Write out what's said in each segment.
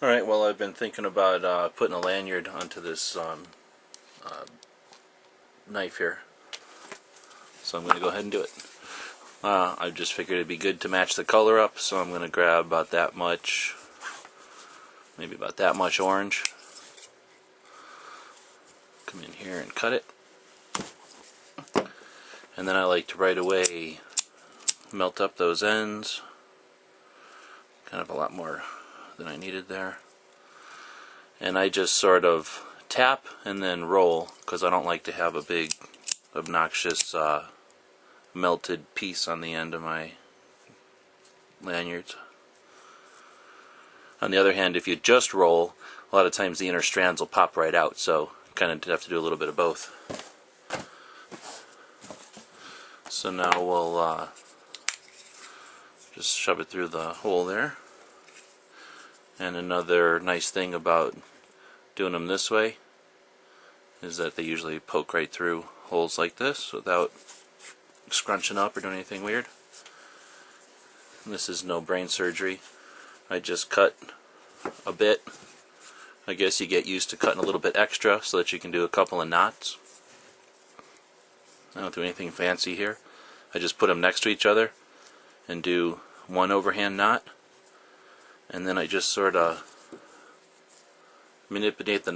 Alright, well, I've been thinking about putting a lanyard onto this knife here, so I'm going to go ahead and do it. I just figured it'd be good to match the color up, so I'm going to grab about that much, maybe about that much orange, come in here and cut it, and then I like to right away melt up those ends, kind of a lot more than I needed there, and I just sort of tap and then roll, because I don't like to have a big obnoxious melted piece on the end of my lanyards. On the other hand, if you just roll, a lot of times the inner strands will pop right out, so kind of have to do a little bit of both. So now we'll just shove it through the hole there. And another nice thing about doing them this way is that they usually poke right through holes like this without scrunching up or doing anything weird. And this is no brain surgery. I just cut a bit. I guess you get used to cutting a little bit extra so that you can do a couple of knots. I don't do anything fancy here. I just put them next to each other and do one overhand knot, and then I just sort of manipulate the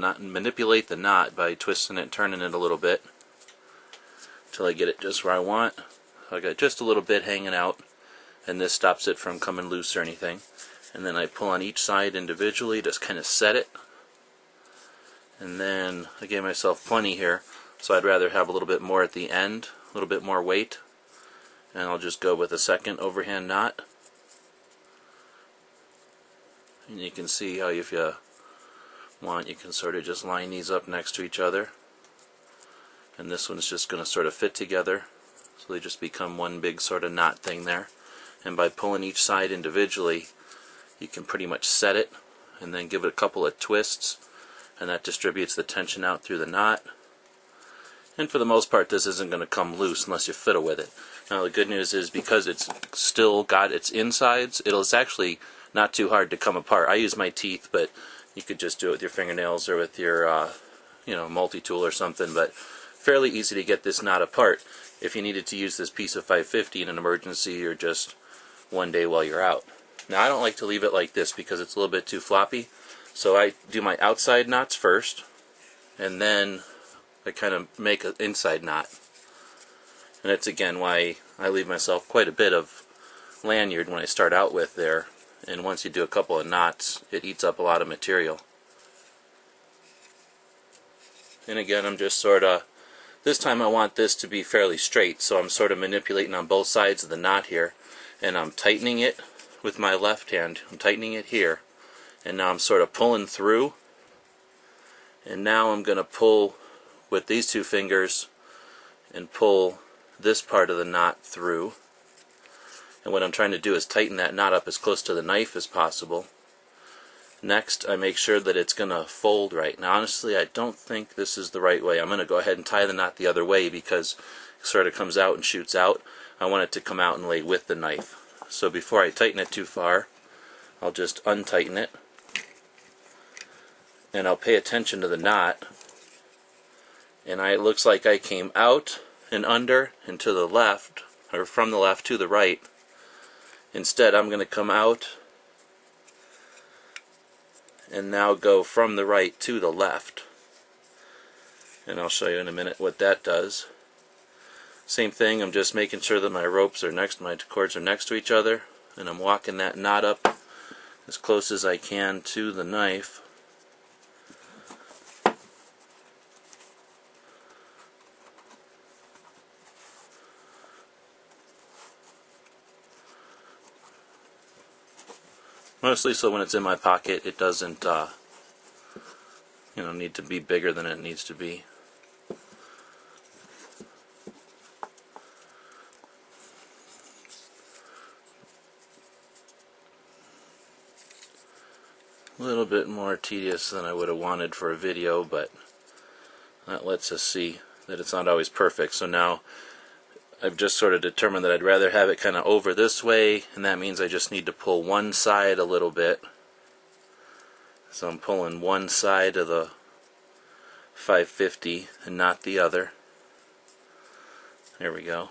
knot by twisting it and turning it a little bit until I get it just where I want. I got just a little bit hanging out, and this stops it from coming loose or anything. And then I pull on each side individually, just kind of set it. And then I gave myself plenty here, so I'd rather have a little bit more at the end, a little bit more weight. And I'll just go with a second overhand knot. And you can see how if you want, you can sort of just line these up next to each other. And this one's just going to sort of fit together, so they just become one big sort of knot thing there. And by pulling each side individually, you can pretty much set it, and then give it a couple of twists, and that distributes the tension out through the knot. And for the most part, this isn't going to come loose unless you fiddle with it. Now the good news is, because it's still got its insides, it's actually not too hard to come apart. I use my teeth, but you could just do it with your fingernails or with your multi-tool or something, but fairly easy to get this knot apart if you needed to use this piece of 550 in an emergency or just one day while you're out. Now I don't like to leave it like this because it's a little bit too floppy, so I do my outside knots first, and then I kind of make an inside knot. And that's again why I leave myself quite a bit of lanyard when I start out with there, and once you do a couple of knots, it eats up a lot of material. And again, I'm just sort of, this time I want this to be fairly straight, so I'm sort of manipulating on both sides of the knot here, and I'm tightening it with my left hand. I'm tightening it here, and now I'm sort of pulling through, and now I'm going to pull with these two fingers and pull this part of the knot through. And what I'm trying to do is tighten that knot up as close to the knife as possible. Next, I make sure that it's going to fold right. Now honestly, I don't think this is the right way. I'm going to go ahead and tie the knot the other way because it sort of comes out and shoots out. I want it to come out and lay with the knife. So before I tighten it too far, I'll just untighten it, and I'll pay attention to the knot, and it looks like I came out and under and to the left, or from the left to the right. Instead, I'm going to come out and now go from the right to the left, and I'll show you in a minute what that does. Same thing, I'm just making sure that my my cords are next to each other, and I'm walking that knot up as close as I can to the knife. Mostly so when it's in my pocket, it doesn't need to be bigger than it needs to be. A little bit more tedious than I would have wanted for a video, but that lets us see that it's not always perfect. So now I've just sort of determined that I'd rather have it kind of over this way, and that means I just need to pull one side a little bit So I'm pulling one side of the 550 and not the other. There we go.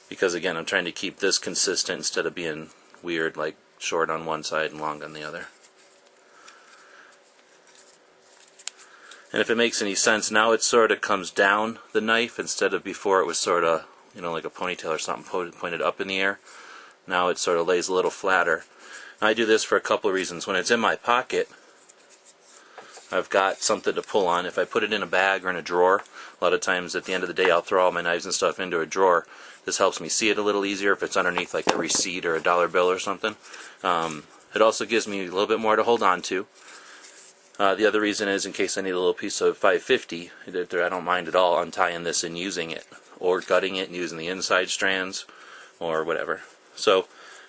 Because again, I'm trying to keep this consistent instead of being weird, like short on one side and long on the other. And if it makes any sense, now it sort of comes down the knife instead of before it was sort of, you know, like a ponytail or something pointed up in the air. Now it sort of lays a little flatter. And I do this for a couple of reasons. When it's in my pocket, I've got something to pull on. If I put it in a bag or in a drawer, a lot of times at the end of the day I'll throw all my knives and stuff into a drawer. This helps me see it a little easier if it's underneath like a receipt or a dollar bill or something. It also gives me a little bit more to hold on to. The other reason is in case I need a little piece of 550, I don't mind at all untying this and using it, or gutting it and using the inside strands, or whatever. So,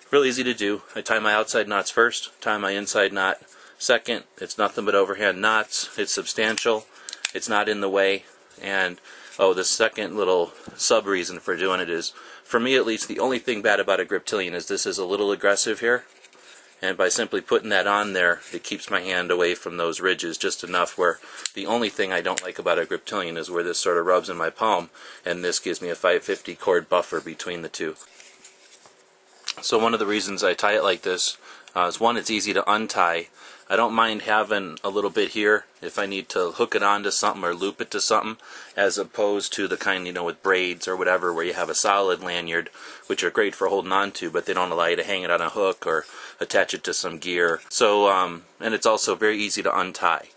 real easy to do. I tie my outside knots first, tie my inside knot second. It's nothing but overhand knots. It's substantial. It's not in the way. And, oh, the second little sub-reason for doing it is, for me at least, the only thing bad about a griptilian is this is a little aggressive here. And by simply putting that on there, it keeps my hand away from those ridges just enough where the only thing I don't like about a griptilian is where this sort of rubs in my palm, and this gives me a 550 cord buffer between the two. So one of the reasons I tie it like this is, one, it's easy to untie. I don't mind having a little bit here if I need to hook it onto something or loop it to something, as opposed to the kind, you know, with braids or whatever, where you have a solid lanyard, which are great for holding on to, but they don't allow you to hang it on a hook or attach it to some gear. So, and it's also very easy to untie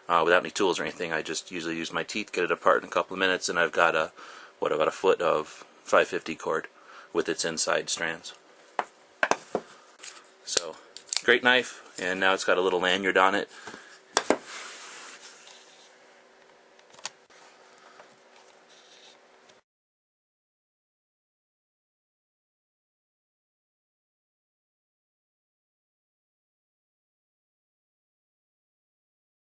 without any tools or anything. I just usually use my teeth, get it apart in a couple of minutes, and I've got about a foot of 550 cord with its inside strands. So, great knife, and now it's got a little lanyard on it.